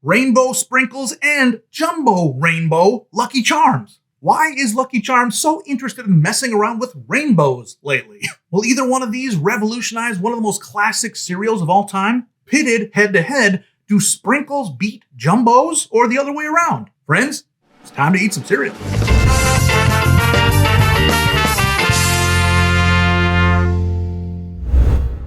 rainbow sprinkles, and jumbo rainbow Lucky Charms. Why is Lucky Charms so interested in messing around with rainbows lately? Will either one of these revolutionize one of the most classic cereals of all time? Pitted head to head, do sprinkles beat jumbos or the other way around? Friends, it's time to eat some cereal.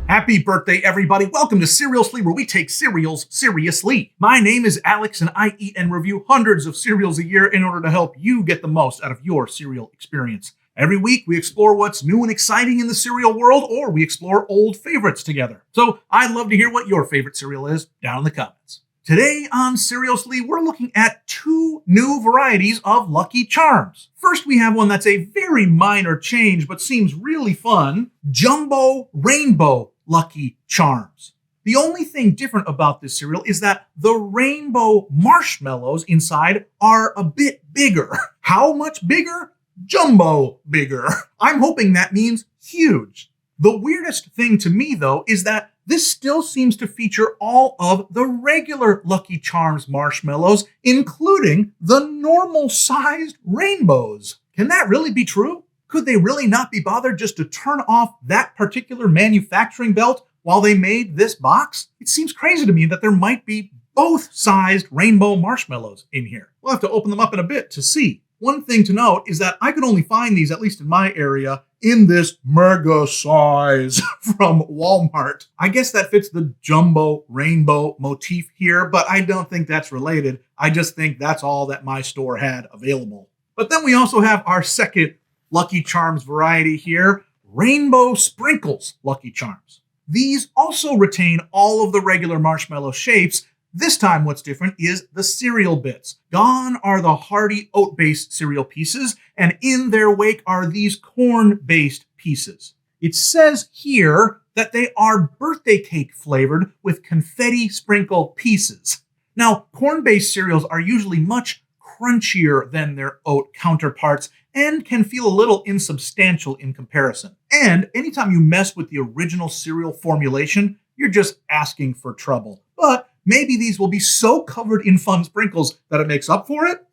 Happy birthday, everybody. Welcome to Seriously, where we take cereals seriously. My name is Alex, and I eat and review hundreds of cereals a year in order to help you get the most out of your cereal experience. Every week, we explore what's new and exciting in the cereal world, or we explore old favorites together. So I'd love to hear what your favorite cereal is down in the comments. Today on Seriously, we're looking at two new varieties of Lucky Charms. First, we have one that's a very minor change, but seems really fun. Jumbo Rainbow Lucky Charms. The only thing different about this cereal is that the rainbow marshmallows inside are a bit bigger. How much bigger? Jumbo bigger. I'm hoping that means huge. The weirdest thing to me, though, is that this still seems to feature all of the regular Lucky Charms marshmallows, including the normal-sized rainbows. Can that really be true? Could they really not be bothered just to turn off that particular manufacturing belt while they made this box? It seems crazy to me that there might be both sized rainbow marshmallows in here. We'll have to open them up in a bit to see. One thing to note is that I could only find these, at least in my area, in this mega size from Walmart. I guess that fits the jumbo rainbow motif here, but I don't think that's related. I just think that's all that my store had available. But then we also have our second Lucky Charms variety here, Rainbow Sprinkles Lucky Charms. These also retain all of the regular marshmallow shapes. This time what's different is the cereal bits. Gone are the hearty oat-based cereal pieces, and in their wake are these corn-based pieces. It says here that they are birthday cake flavored with confetti sprinkle pieces. Now, corn-based cereals are usually much crunchier than their oat counterparts and can feel a little insubstantial in comparison. And anytime you mess with the original cereal formulation, you're just asking for trouble. But maybe these will be so covered in fun sprinkles that it makes up for it?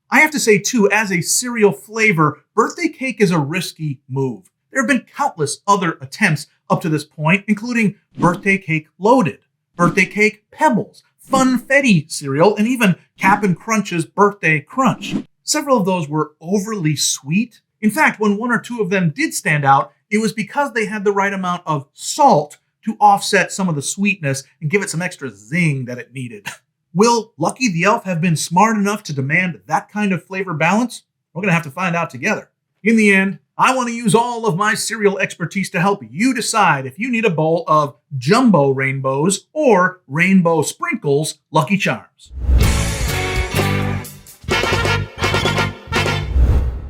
I have to say, too, as a cereal flavor, birthday cake is a risky move. There have been countless other attempts up to this point, including birthday cake loaded, birthday cake pebbles, funfetti cereal, and even Cap'n Crunch's birthday crunch. Several of those were overly sweet. In fact, when one or two of them did stand out, it was because they had the right amount of salt to offset some of the sweetness and give it some extra zing that it needed. Will Lucky the Elf have been smart enough to demand that kind of flavor balance? We're going to have to find out together. In the end, I want to use all of my cereal expertise to help you decide if you need a bowl of jumbo rainbows or rainbow sprinkles Lucky Charms.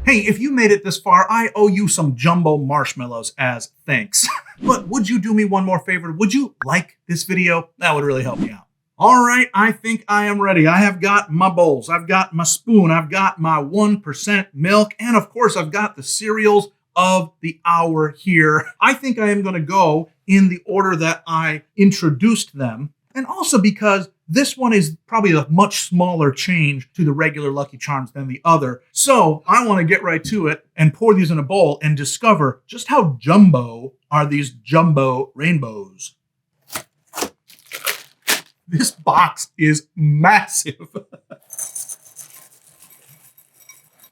Hey, if you made it this far, I owe you some jumbo marshmallows as thanks. But would you do me one more favor? Would you like this video? That would really help me out. All right, I think I am ready. I have got my bowls, I've got my spoon, I've got my 1% milk, and of course I've got the cereals of the hour here. I think I am going to go in the order that I introduced them, and also because this one is probably a much smaller change to the regular Lucky Charms than the other. So I want to get right to it and pour these in a bowl and discover just how jumbo are these jumbo rainbows. This box is massive.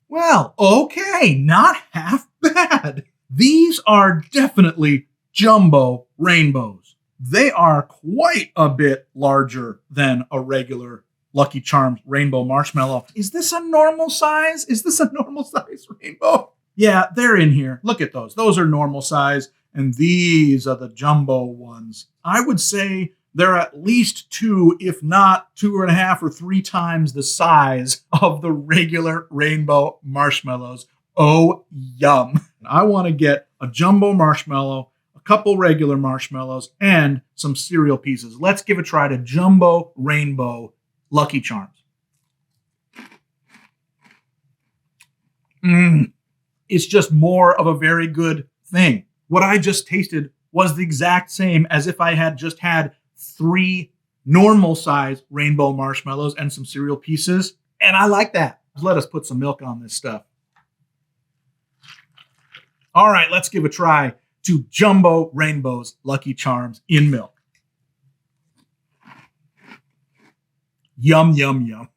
Well, okay, not half bad. These are definitely jumbo rainbows. They are quite a bit larger than a regular Lucky Charms rainbow marshmallow. Is this a normal size? Is this a normal size rainbow? Yeah, they're in here. Look at those. Those are normal size, and these are the jumbo ones. I would say they're at least 2, if not 2.5 or 3 times the size of the regular rainbow marshmallows. Oh, yum. I want to get a jumbo marshmallow, a couple regular marshmallows, and some cereal pieces. Let's give a try to jumbo rainbow Lucky Charms. It's just more of a very good thing. What I just tasted was the exact same as if I had just had 3 normal size rainbow marshmallows and some cereal pieces. And I like that. Let us put some milk on this stuff. All right, let's give a try to Jumbo Rainbows Lucky Charms in milk. Yum, yum, yum.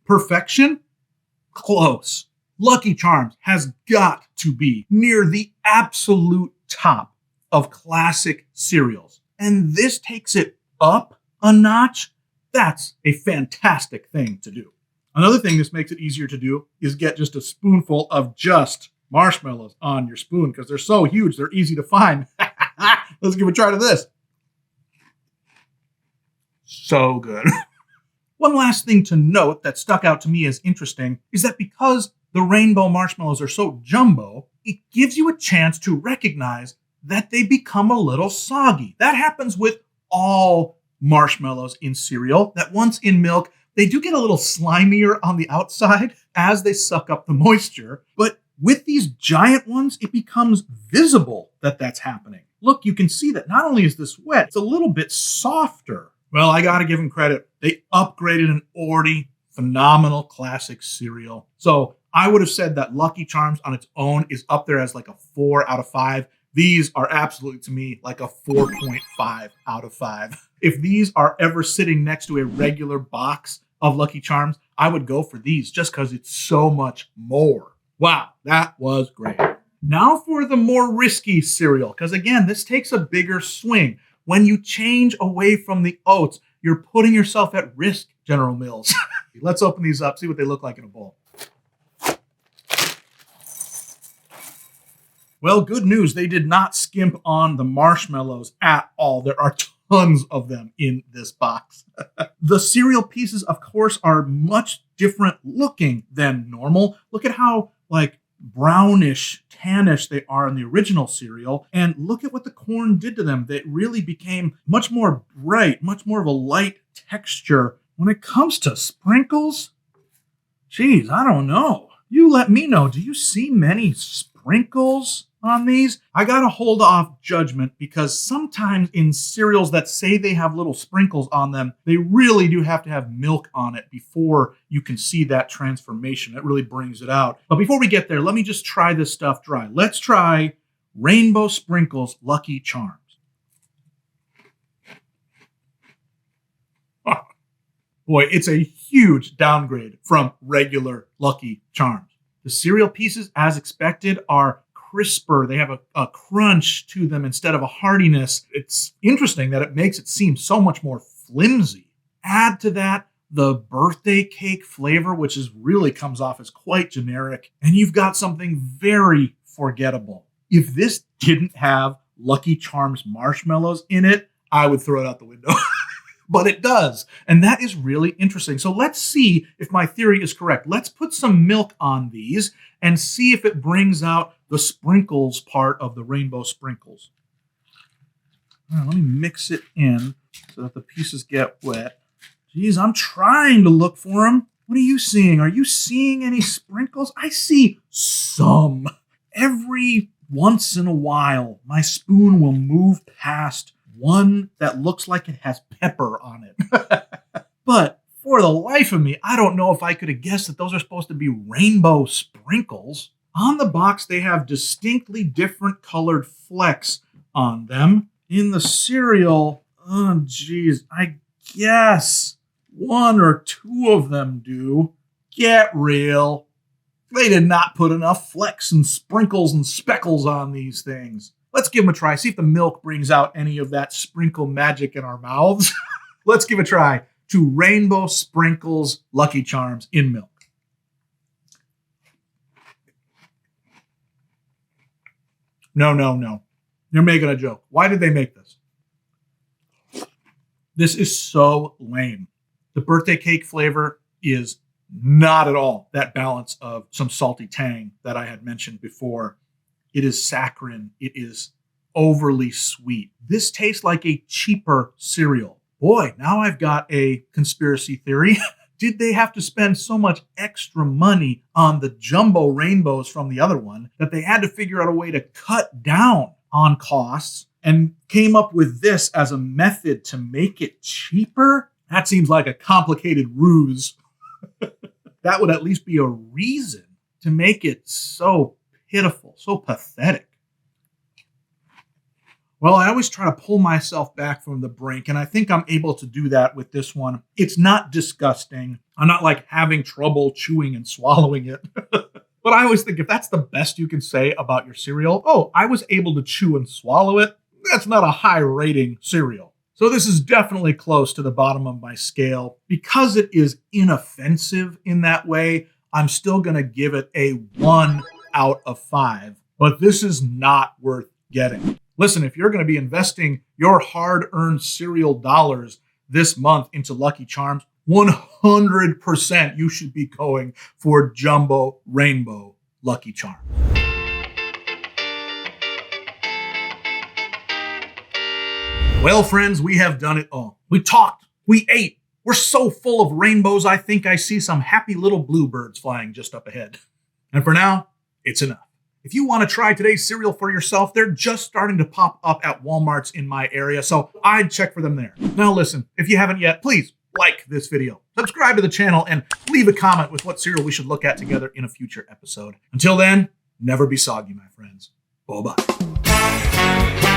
Perfection? Close. Lucky Charms has got to be near the absolute top of classic cereals. And this takes it up a notch. That's a fantastic thing to do. Another thing this makes it easier to do is get just a spoonful of just marshmallows on your spoon because they're so huge, they're easy to find. Let's give a try to this. So good. One last thing to note that stuck out to me as interesting is that because the rainbow marshmallows are so jumbo, it gives you a chance to recognize that they become a little soggy. That happens with all marshmallows in cereal, that once in milk, they do get a little slimier on the outside as they suck up the moisture. But with these giant ones, it becomes visible that that's happening. Look, you can see that not only is this wet, it's a little bit softer. Well, I gotta give them credit. They upgraded an already phenomenal classic cereal. So I would have said that Lucky Charms on its own is up there as like a 4 out of 5. These are absolutely, to me, like a 4.5 out of 5. If these are ever sitting next to a regular box of Lucky Charms, I would go for these just because it's so much more. Wow, that was great. Now for the more risky cereal, because again, this takes a bigger swing. When you change away from the oats, you're putting yourself at risk, General Mills. Let's open these up, see what they look like in a bowl. Well, good news. They did not skimp on the marshmallows at all. There are tons of them in this box. The cereal pieces, of course, are much different looking than normal. Look at how brownish, tannish they are in the original cereal. And look at what the corn did to them. They really became much more bright, much more of a light texture. When it comes to sprinkles, geez, I don't know. You let me know. Do you see many sprinkles on these? I gotta hold off judgment because sometimes in cereals that say they have little sprinkles on them, they really do have to have milk on it before you can see that transformation. It really brings it out. But before we get there, let me just try this stuff dry. Let's try Rainbow Sprinkles Lucky Charms. Boy, it's a huge downgrade from regular Lucky Charms. The cereal pieces, as expected, are crisper. They have a crunch to them instead of a hardiness. It's interesting that it makes it seem so much more flimsy. Add to that the birthday cake flavor, which really comes off as quite generic, and you've got something very forgettable. If this didn't have Lucky Charms marshmallows in it, I would throw it out the window. But it does. And that is really interesting. So let's see if my theory is correct. Let's put some milk on these and see if it brings out the sprinkles part of the rainbow sprinkles. All right, let me mix it in so that the pieces get wet. Geez, I'm trying to look for them. What are you seeing? Are you seeing any sprinkles? I see some. Every once in a while, my spoon will move past one that looks like it has pepper on it. But for the life of me, I don't know if I could have guessed that those are supposed to be rainbow sprinkles. On the box, they have distinctly different colored flecks on them. In the cereal, oh geez, I guess 1 or 2 of them do. Get real. They did not put enough flecks and sprinkles and speckles on these things. Let's give them a try. See if the milk brings out any of that sprinkle magic in our mouths. Let's give a try to Rainbow Sprinkles Lucky Charms in milk. No. You're making a joke. Why did they make this? This is so lame. The birthday cake flavor is not at all that balance of some salty tang that I had mentioned before. It is saccharine. It is overly sweet. This tastes like a cheaper cereal. Boy, now I've got a conspiracy theory. Did they have to spend so much extra money on the jumbo rainbows from the other one that they had to figure out a way to cut down on costs and came up with this as a method to make it cheaper? That seems like a complicated ruse. That would at least be a reason to make it so pitiful, so pathetic. Well, I always try to pull myself back from the brink, and I think I'm able to do that with this one. It's not disgusting. I'm not like having trouble chewing and swallowing it. But I always think if that's the best you can say about your cereal, oh, I was able to chew and swallow it, that's not a high rating cereal. So this is definitely close to the bottom of my scale. Because it is inoffensive in that way, I'm still going to give it a 1 out of 5. But this is not worth getting. Listen, if you're going to be investing your hard-earned cereal dollars this month into Lucky Charms, 100% you should be going for Jumbo Rainbow Lucky Charms. Well, friends, we have done it all. We talked, we ate. We're so full of rainbows, I think I see some happy little bluebirds flying just up ahead. And for now, it's enough. If you want to try today's cereal for yourself, they're just starting to pop up at Walmarts in my area, so I'd check for them there. Now listen, if you haven't yet, please like this video, subscribe to the channel, and leave a comment with what cereal we should look at together in a future episode. Until then, never be soggy, my friends. Bye-bye.